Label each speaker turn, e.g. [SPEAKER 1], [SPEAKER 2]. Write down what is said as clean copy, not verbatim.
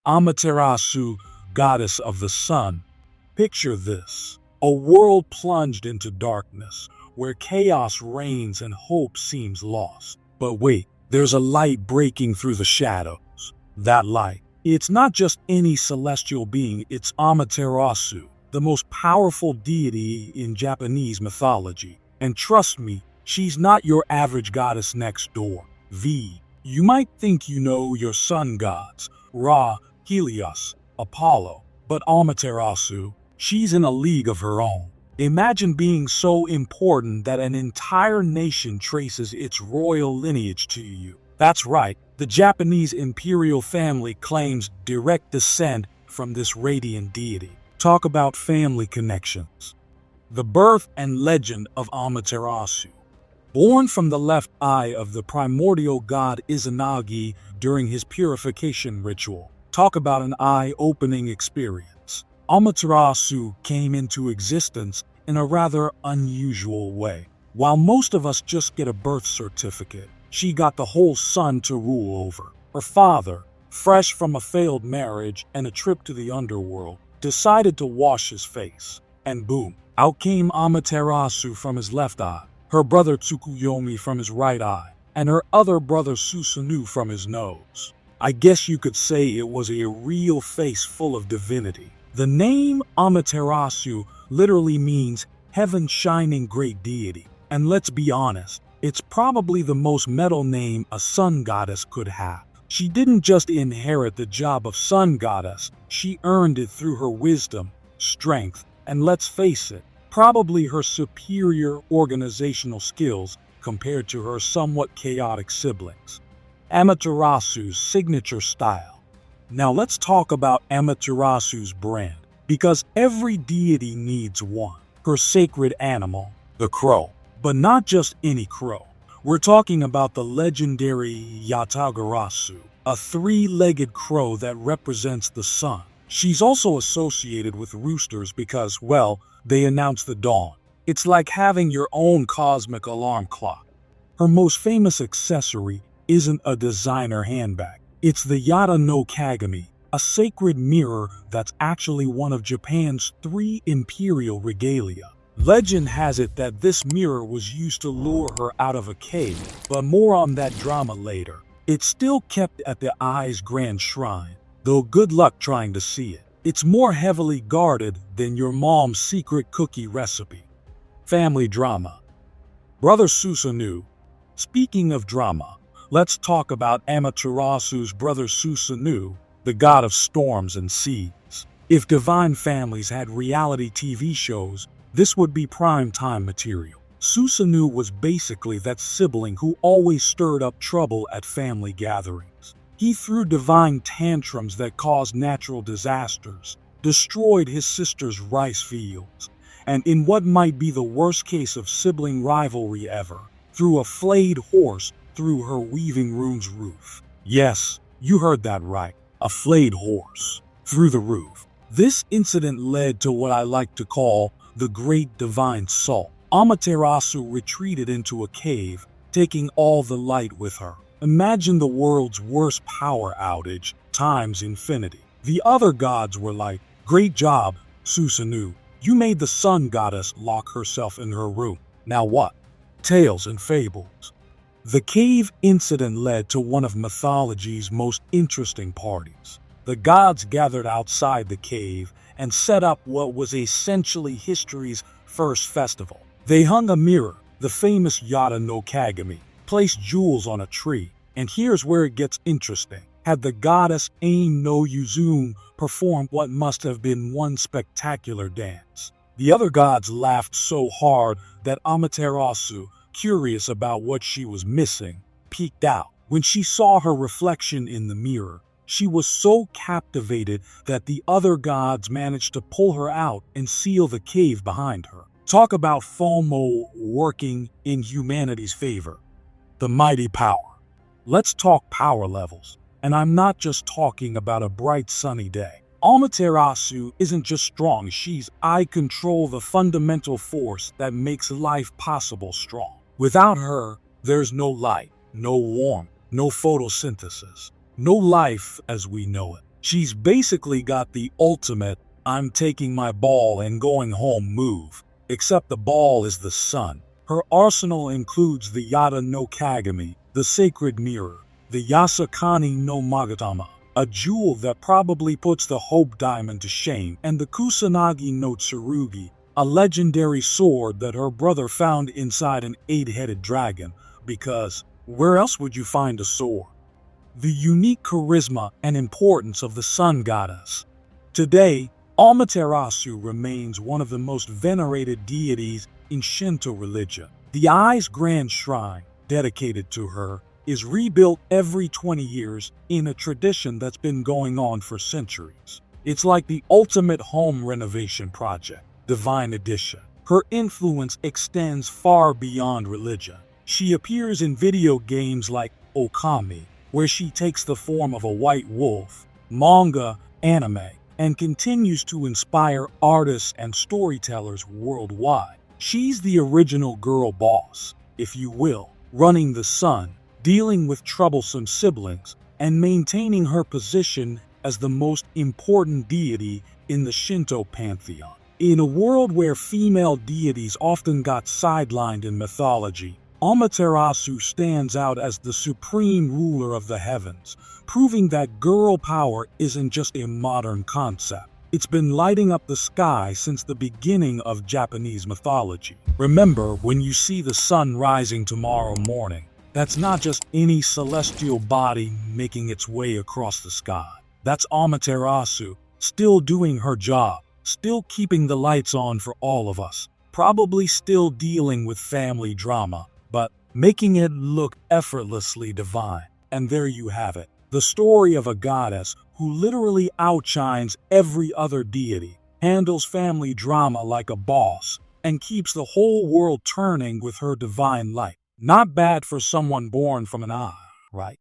[SPEAKER 1] Amaterasu, goddess of the sun. Picture this: a world plunged into darkness, where chaos reigns and hope seems lost. But wait, there's a light breaking through the shadows. That light, it's not just any celestial being, it's Amaterasu, the most powerful deity in Japanese mythology. And trust me, she's not your average goddess next door. You might think you know your sun gods, Ra, Helios, Apollo, but Amaterasu, she's in a league of her own. Imagine being so important that an entire nation traces its royal lineage to you. That's right, the Japanese imperial family claims direct descent from this radiant deity. Talk about family connections. The birth and legend of Amaterasu. Born from the left eye of the primordial god Izanagi during his purification ritual. Talk about an eye-opening experience. Amaterasu came into existence in a rather unusual way. While most of us just get a birth certificate, she got the whole sun to rule over. Her father, fresh from a failed marriage and a trip to the underworld, decided to wash his face. And boom, out came Amaterasu from his left eye, her brother Tsukuyomi from his right eye, and her other brother Susanoo from his nose. I guess you could say it was a real face full of divinity. The name Amaterasu literally means heaven shining great deity. And let's be honest, it's probably the most metal name a sun goddess could have. She didn't just inherit the job of sun goddess, she earned it through her wisdom, strength, and let's face it, probably her superior organizational skills compared to her somewhat chaotic siblings. Amaterasu's signature style. Now let's talk about Amaterasu's brand, because every deity needs one. Her sacred animal, the crow. But not just any crow. We're talking about the legendary Yatagarasu, a three-legged crow that represents the sun. She's also associated with roosters because, well, they announce the dawn. It's like having your own cosmic alarm clock. Her most famous accessory isn't a designer handbag. It's the Yata no Kagami, a sacred mirror that's actually one of Japan's 3 imperial regalia. Legend has it that this mirror was used to lure her out of a cave, but more on that drama later. It's still kept at the Eye's grand shrine, though good luck trying to see it. It's more heavily guarded than your mom's secret cookie recipe. Family drama. Brother Susanoo. Speaking of drama, let's talk about Amaterasu's brother Susanoo, the god of storms and seas. If divine families had reality TV shows, this would be prime time material. Susanoo was basically that sibling who always stirred up trouble at family gatherings. He threw divine tantrums that caused natural disasters, destroyed his sister's rice fields, and in what might be the worst case of sibling rivalry ever, threw a flayed horse through her weaving room's roof. Yes, you heard that right, a flayed horse through the roof. This incident led to what I like to call the Great Divine Salt. Amaterasu retreated into a cave, taking all the light with her. Imagine the world's worst power outage times infinity. The other gods were like, "Great job, Susanoo. You made the sun goddess lock herself in her room. Now what?" Tales and fables. The cave incident led to one of mythology's most interesting parties. The gods gathered outside the cave and set up what was essentially history's first festival. They hung a mirror, the famous Yata no Kagami, placed jewels on a tree, and here's where it gets interesting. Had the goddess Ain no Yuzune performed what must have been one spectacular dance. The other gods laughed so hard that Amaterasu, curious about what she was missing, peeked out. When she saw her reflection in the mirror, she was so captivated that the other gods managed to pull her out and seal the cave behind her. Talk about FOMO working in humanity's favor. The mighty power. Let's talk power levels. And I'm not just talking about a bright sunny day. Amaterasu isn't just strong, I control the fundamental force that makes life possible strong. Without her, there's no light, no warmth, no photosynthesis. No life as we know it. She's basically got the ultimate "I'm taking my ball and going home" move, except the ball is the sun. Her arsenal includes the Yata no Kagami, the sacred mirror, the Yasakani no Magatama, a jewel that probably puts the Hope Diamond to shame, and the Kusanagi no Tsurugi, a legendary sword that her brother found inside an 8-headed dragon, because where else would you find a sword? The unique charisma and importance of the sun goddess. Today, Amaterasu remains one of the most venerated deities in Shinto religion. The Ai's grand shrine, dedicated to her, is rebuilt every 20 years in a tradition that's been going on for centuries. It's like the ultimate home renovation project, Divine Edition. Her influence extends far beyond religion. She appears in video games like Okami, where she takes the form of a white wolf, manga, anime, and continues to inspire artists and storytellers worldwide. She's the original girl boss, if you will, running the sun, dealing with troublesome siblings, and maintaining her position as the most important deity in the Shinto pantheon. In a world where female deities often got sidelined in mythology, Amaterasu stands out as the supreme ruler of the heavens, proving that girl power isn't just a modern concept. It's been lighting up the sky since the beginning of Japanese mythology. Remember, when you see the sun rising tomorrow morning, that's not just any celestial body making its way across the sky. That's Amaterasu, still doing her job, still keeping the lights on for all of us, probably still dealing with family drama, but making it look effortlessly divine. And there you have it, the story of a goddess who literally outshines every other deity, handles family drama like a boss, and keeps the whole world turning with her divine light. Not bad for someone born from an eye, right?